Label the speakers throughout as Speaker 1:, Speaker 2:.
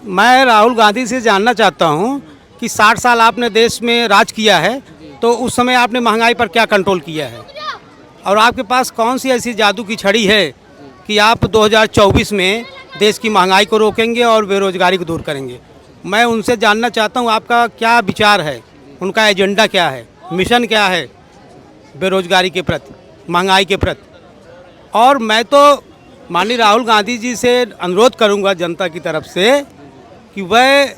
Speaker 1: मैं राहुल गांधी से जानना चाहता हूं कि 60 साल आपने देश में राज किया है, तो उस समय आपने महंगाई पर क्या कंट्रोल किया है और आपके पास कौन सी ऐसी जादू की छड़ी है कि आप 2024 में देश की महंगाई को रोकेंगे और बेरोजगारी को दूर करेंगे। मैं उनसे जानना चाहता हूं आपका क्या विचार है, उनका एजेंडा क्या है, मिशन क्या है बेरोजगारी के प्रति, महंगाई के प्रति। और मैं तो माननीय राहुल गांधी जी से अनुरोध करूंगा जनता की तरफ से कि वह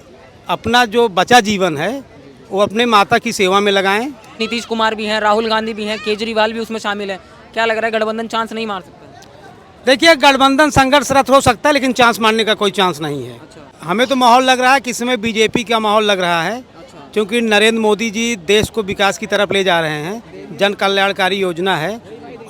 Speaker 1: अपना जो बचा जीवन है वो अपने माता की सेवा में लगाएं।
Speaker 2: नीतीश कुमार भी हैं, राहुल गांधी भी हैं, केजरीवाल भी उसमें शामिल है। क्या लग रहा है गठबंधन चांस नहीं मार सकता?
Speaker 1: देखिए, गठबंधन संघर्षरत हो सकता है लेकिन चांस मारने का कोई चांस नहीं है। हमें तो माहौल लग रहा है कि इसमें बीजेपी का माहौल लग रहा है, क्योंकि नरेंद्र मोदी जी देश को विकास की तरफ ले जा रहे हैं। जन कल्याणकारी योजना है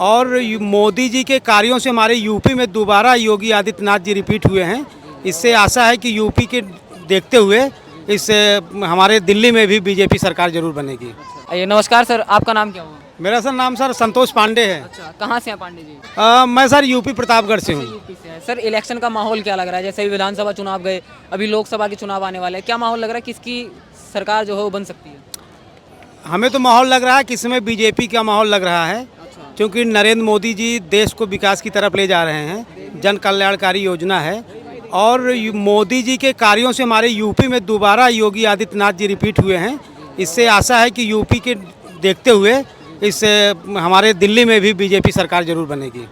Speaker 1: और मोदी जी के कार्यों से हमारे यूपी में दोबारा योगी आदित्यनाथ जी रिपीट हुए हैं। इससे आशा है कि यूपी के देखते हुए इस हमारे दिल्ली में भी बीजेपी सरकार जरूर बनेगी।
Speaker 2: नमस्कार सर, आपका नाम क्या हुआ?
Speaker 1: मेरा सर नाम सर संतोष पांडे है।
Speaker 2: अच्छा, कहाँ से हैं पांडे जी?
Speaker 1: मैं सर यूपी प्रतापगढ़ से हूँ।
Speaker 2: यूपी से हैं। सर, इलेक्शन का माहौल क्या लग रहा है? जैसे अभी विधानसभा चुनाव गए, अभी लोकसभा के चुनाव आने वाले हैं, क्या माहौल लग रहा है किसकी सरकार जो है वो बन सकती है?
Speaker 1: हमें तो माहौल लग रहा है कि इसमें बीजेपी का माहौल लग रहा है, क्योंकि नरेंद्र मोदी जी देश को विकास की तरफ ले जा रहे हैं। जन कल्याणकारी योजना है और मोदी जी के कार्यों से हमारे यूपी में दोबारा योगी आदित्यनाथ जी रिपीट हुए हैं। इससे आशा है कि यूपी के देखते हुए इस हमारे दिल्ली में भी बीजेपी सरकार जरूर बनेगी।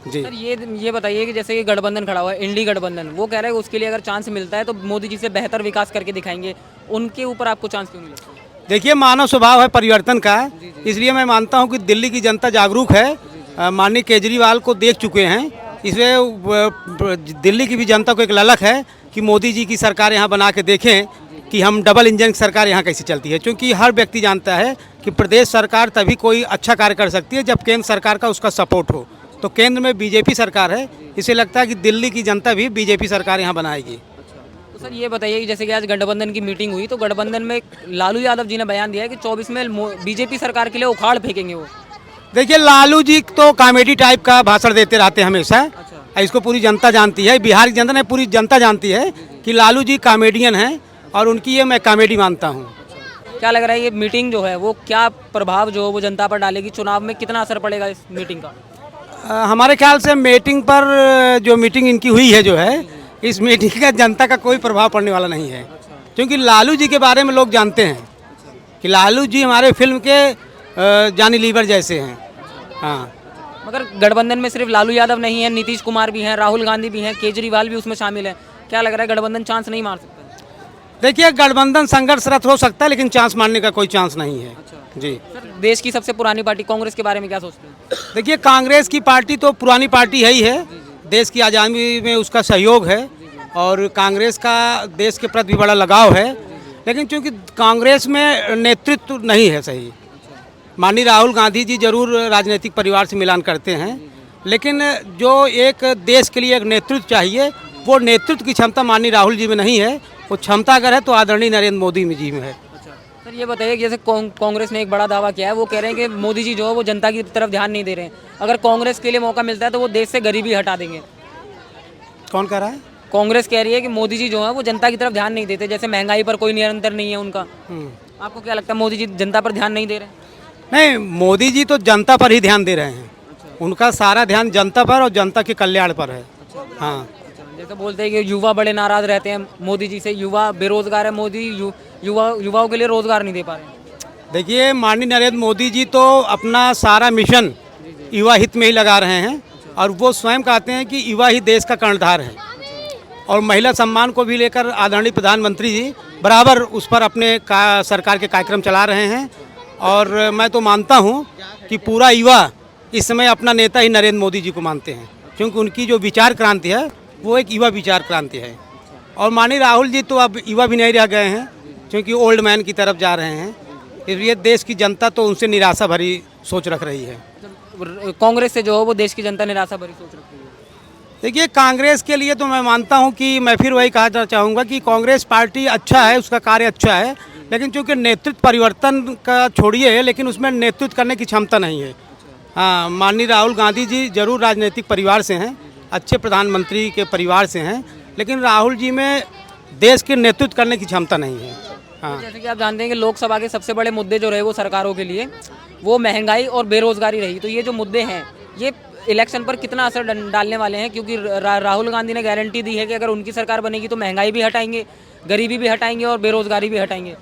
Speaker 1: जी
Speaker 2: सर, ये बताइए कि जैसे ये गठबंधन खड़ा हुआ है, इंडी गठबंधन, वो कह रहे हैं उसके लिए अगर चांस मिलता है तो मोदी जी से बेहतर विकास करके दिखाएंगे, उनके ऊपर आपको चांस क्यों नहीं लगता?
Speaker 1: देखिए, मानव स्वभाव है परिवर्तन का, इसलिए मैं मानता हूं कि दिल्ली की जनता जागरूक है। माननीय केजरीवाल को देख चुके हैं, इसलिए दिल्ली की भी जनता को एक ललक है कि मोदी जी की सरकार यहां बना के देखें कि हम डबल इंजन की सरकार यहाँ कैसे चलती है। क्योंकि हर व्यक्ति जानता है कि प्रदेश सरकार तभी कोई अच्छा कार्य कर सकती है जब केंद्र सरकार का उसका सपोर्ट हो। तो केंद्र में बीजेपी सरकार है, इसे लगता है कि दिल्ली की जनता भी बीजेपी सरकार यहाँ बनाएगी।
Speaker 2: तो सर, ये बताइए कि जैसे कि आज गठबंधन की मीटिंग हुई, तो गठबंधन में लालू यादव जी ने बयान दिया है कि 24 में बीजेपी सरकार के लिए उखाड़ फेंकेंगे वो।
Speaker 1: देखिए, लालू जी तो कॉमेडी टाइप का भाषण देते रहते हैं हमेशा। इसको पूरी जनता जानती है, बिहार की जनता ने पूरी जनता जानती है कि लालू जी कॉमेडियन हैं और उनकी ये मैं कॉमेडी मानता हूँ।
Speaker 2: क्या लग रहा है ये मीटिंग जो है वो क्या प्रभाव जो वो जनता पर डालेगी? चुनाव में कितना असर पड़ेगा इस मीटिंग का?
Speaker 1: हमारे ख्याल से मीटिंग पर जो मीटिंग इनकी हुई है जो है, इस मीटिंग का जनता का कोई प्रभाव पड़ने वाला नहीं है। क्योंकि लालू जी के बारे में लोग जानते हैं कि लालू जी हमारे फिल्म के जानी लीवर जैसे हैं। हाँ,
Speaker 2: मगर गठबंधन में सिर्फ लालू यादव नहीं है, नीतीश कुमार भी हैं, राहुल गांधी भी हैं, केजरीवाल भी उसमें शामिल है। क्या लग रहा है गठबंधन चांस नहीं मार सकता?
Speaker 1: देखिए, गठबंधन संघर्षरत हो सकता है लेकिन चांस मारने का कोई चांस नहीं है। जी
Speaker 2: सर, देश की सबसे पुरानी पार्टी कांग्रेस के बारे में क्या सोचते हैं?
Speaker 1: देखिए, कांग्रेस की पार्टी तो पुरानी पार्टी है ही है, देश की आज़ादी में उसका सहयोग है और कांग्रेस का देश के प्रति भी बड़ा लगाव है। लेकिन चूंकि कांग्रेस में नेतृत्व नहीं है सही। माननीय राहुल गांधी जी जरूर राजनीतिक परिवार से मिलान करते हैं, लेकिन जो एक देश के लिए एक नेतृत्व चाहिए, वो नेतृत्व की क्षमता माननीय राहुल जी में नहीं है। वो क्षमता अगर है तो आदरणीय नरेंद्र मोदी जी में है।
Speaker 2: सर, ये बताइए कि जैसे कांग्रेस ने एक बड़ा दावा किया है, वो कह रहे हैं कि मोदी जी जो है वो जनता की तरफ ध्यान नहीं दे रहे हैं। अगर कांग्रेस के लिए मौका मिलता है तो वो देश से गरीबी हटा देंगे।
Speaker 1: कौन कह रहा है?
Speaker 2: कांग्रेस कह रही है कि मोदी जी जो है वो जनता की तरफ ध्यान नहीं देते, जैसे महंगाई पर कोई निरंतर नहीं है उनका। आपको क्या लगता है मोदी जी जनता पर ध्यान नहीं दे रहे?
Speaker 1: नहीं, मोदी जी तो जनता पर ही ध्यान दे रहे हैं। उनका सारा ध्यान जनता पर और जनता के कल्याण पर है। हाँ,
Speaker 2: जैसे बोलते हैं कि युवा बड़े नाराज रहते हैं मोदी जी से, युवा बेरोजगार है, मोदी युवाओं के लिए रोजगार नहीं दे पा रहे।
Speaker 1: देखिए, माननीय नरेंद्र मोदी जी तो अपना सारा मिशन युवा हित में ही लगा रहे हैं और वो स्वयं कहते हैं कि युवा ही देश का कर्णधार है। और महिला सम्मान को भी लेकर आदरणीय प्रधानमंत्री जी बराबर उस पर अपने सरकार के कार्यक्रम चला रहे हैं। और मैं तो मानता हूँ कि पूरा युवा इस समय अपना नेता ही नरेंद्र मोदी जी को मानते हैं, क्योंकि उनकी जो विचार क्रांति है वो एक युवा विचार क्रांति है। और माननीय राहुल जी तो अब युवा भी नहीं रह गए हैं, क्योंकि ओल्ड मैन की तरफ जा रहे हैं। इसलिए देश की जनता तो उनसे निराशा भरी सोच रख रही है।
Speaker 2: कांग्रेस से जो है वो देश की जनता निराशा भरी सोच रखती है।
Speaker 1: देखिए, कांग्रेस के लिए तो मैं मानता हूं कि मैं फिर वही कहना चाहूँगा कि कांग्रेस पार्टी अच्छा है, उसका कार्य अच्छा है, लेकिन चूंकि नेतृत्व परिवर्तन का छोड़िए, लेकिन उसमें नेतृत्व करने की क्षमता नहीं है। हाँ, माननीय राहुल गांधी जी जरूर राजनीतिक परिवार से हैं, अच्छे प्रधानमंत्री के परिवार से हैं, लेकिन राहुल जी में देश के नेतृत्व करने की क्षमता नहीं है। हाँ,
Speaker 2: जैसे कि आप जानते हैं कि लोकसभा के सबसे बड़े मुद्दे जो रहे वो सरकारों के लिए वो महंगाई और बेरोजगारी रही। तो ये जो मुद्दे हैं ये इलेक्शन पर कितना असर डालने वाले हैं, क्योंकि राहुल गांधी ने गारंटी दी है कि अगर उनकी सरकार बनेगी तो महंगाई भी हटाएंगे, गरीबी भी हटाएंगे और बेरोजगारी भी हटाएंगे।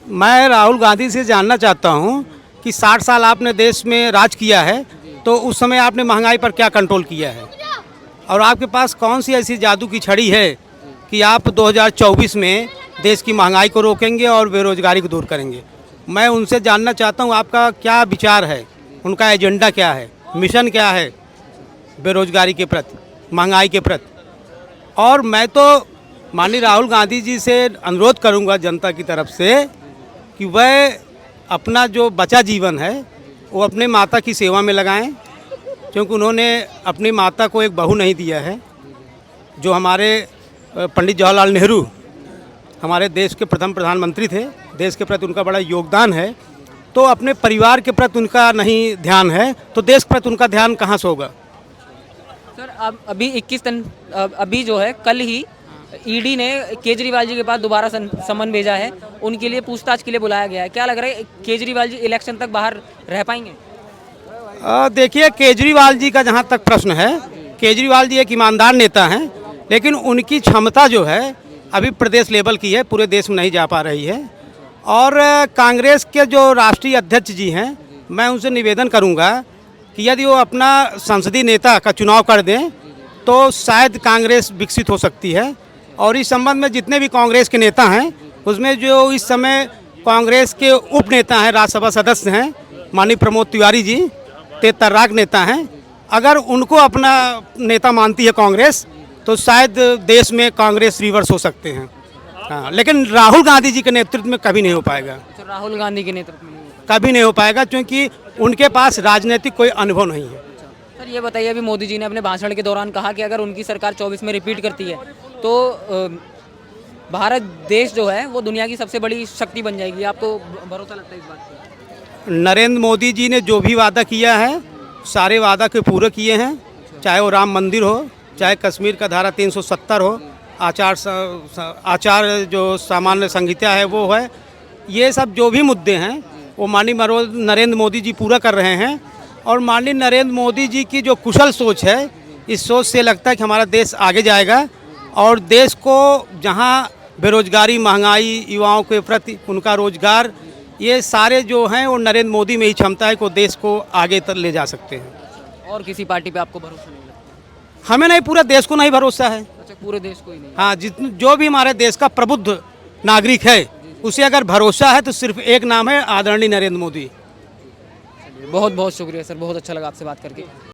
Speaker 1: मैं राहुल गांधी से जानना चाहता हूँ कि 60 साल आपने देश में राज किया है, तो उस समय आपने महंगाई पर क्या कंट्रोल किया है, और आपके पास कौन सी ऐसी जादू की छड़ी है कि आप 2024 में देश की महंगाई को रोकेंगे और बेरोजगारी को दूर करेंगे। मैं उनसे जानना चाहता हूँ आपका क्या विचार है, उनका एजेंडा क्या है, मिशन क्या है बेरोजगारी के प्रति, महंगाई के प्रति। और मैं तो माननीय राहुल गांधी जी से अनुरोध करूंगा जनता की तरफ से कि वह अपना जो बचा जीवन है वो अपने माता की सेवा में लगाएं, क्योंकि उन्होंने अपनी माता को एक बहू नहीं दिया है। जो हमारे पंडित जवाहरलाल नेहरू हमारे देश के प्रथम प्रधानमंत्री थे, देश के प्रति उनका बड़ा योगदान है, तो अपने परिवार के प्रति उनका नहीं ध्यान है तो देश के प्रति उनका ध्यान कहाँ से होगा।
Speaker 2: सर अब अभी जो है कल ही ईडी ने केजरीवाल जी के पास दोबारा समन भेजा है, उनके लिए पूछताछ के लिए बुलाया गया है। क्या लग रहा है केजरीवाल जी इलेक्शन तक बाहर रह पाएंगे?
Speaker 1: देखिए, केजरीवाल जी का जहाँ तक प्रश्न है, केजरीवाल जी एक ईमानदार नेता हैं, लेकिन उनकी क्षमता जो है अभी प्रदेश लेवल की है, पूरे देश में नहीं जा पा रही है। और कांग्रेस के जो राष्ट्रीय अध्यक्ष जी हैं, मैं उनसे निवेदन करूंगा कि यदि वो अपना संसदीय नेता का चुनाव कर दें तो शायद कांग्रेस विकसित हो सकती है। और इस संबंध में जितने भी कांग्रेस के नेता हैं उसमें जो इस समय कांग्रेस के उप नेता हैं, राज्यसभा सदस्य हैं, माननीय प्रमोद तिवारी जी, तेज तर्राक नेता हैं, अगर उनको अपना नेता मानती है कांग्रेस तो शायद देश में कांग्रेस रिवर्स हो सकते हैं। हाँ, लेकिन राहुल गांधी जी के नेतृत्व में कभी नहीं हो पाएगा।
Speaker 2: तो राहुल गांधी के नेतृत्व में
Speaker 1: कभी नहीं हो पाएगा, क्योंकि उनके पास राजनीतिक कोई अनुभव नहीं है।
Speaker 2: सर ये बताइए, अभी मोदी जी ने अपने भाषण के दौरान कहा कि अगर उनकी सरकार 24 में रिपीट करती है तो भारत देश जो है वो दुनिया की सबसे बड़ी शक्ति बन जाएगी। आपको भरोसा लगता है इस बात पर?
Speaker 1: नरेंद्र मोदी जी ने जो भी वादा किया है सारे वादा के पूरे किए हैं, चाहे वो राम मंदिर हो, चाहे कश्मीर का धारा 370 हो, आचार जो सामान्य संहिता है वो है, ये सब जो भी मुद्दे हैं वो माननीय नरेंद्र मोदी जी पूरा कर रहे हैं। और माननीय नरेंद्र मोदी जी की जो कुशल सोच है, इस सोच से लगता है कि हमारा देश आगे जाएगा और देश को जहां बेरोजगारी, महंगाई, युवाओं के प्रति उनका रोजगार, ये सारे जो हैं वो नरेंद्र मोदी में ही क्षमता है कि वो देश को आगे तक ले जा सकते हैं।
Speaker 2: और किसी पार्टी पे आपको भरोसा नहीं लगता?
Speaker 1: हमें नहीं, पूरे देश को नहीं भरोसा है।
Speaker 2: अच्छा, पूरे देश को ही नहीं?
Speaker 1: हाँ, जो भी हमारे देश का प्रबुद्ध नागरिक है उसे अगर भरोसा है तो सिर्फ एक नाम है, आदरणीय नरेंद्र मोदी।
Speaker 2: बहुत बहुत शुक्रिया सर, बहुत अच्छा लगा आपसे बात करके।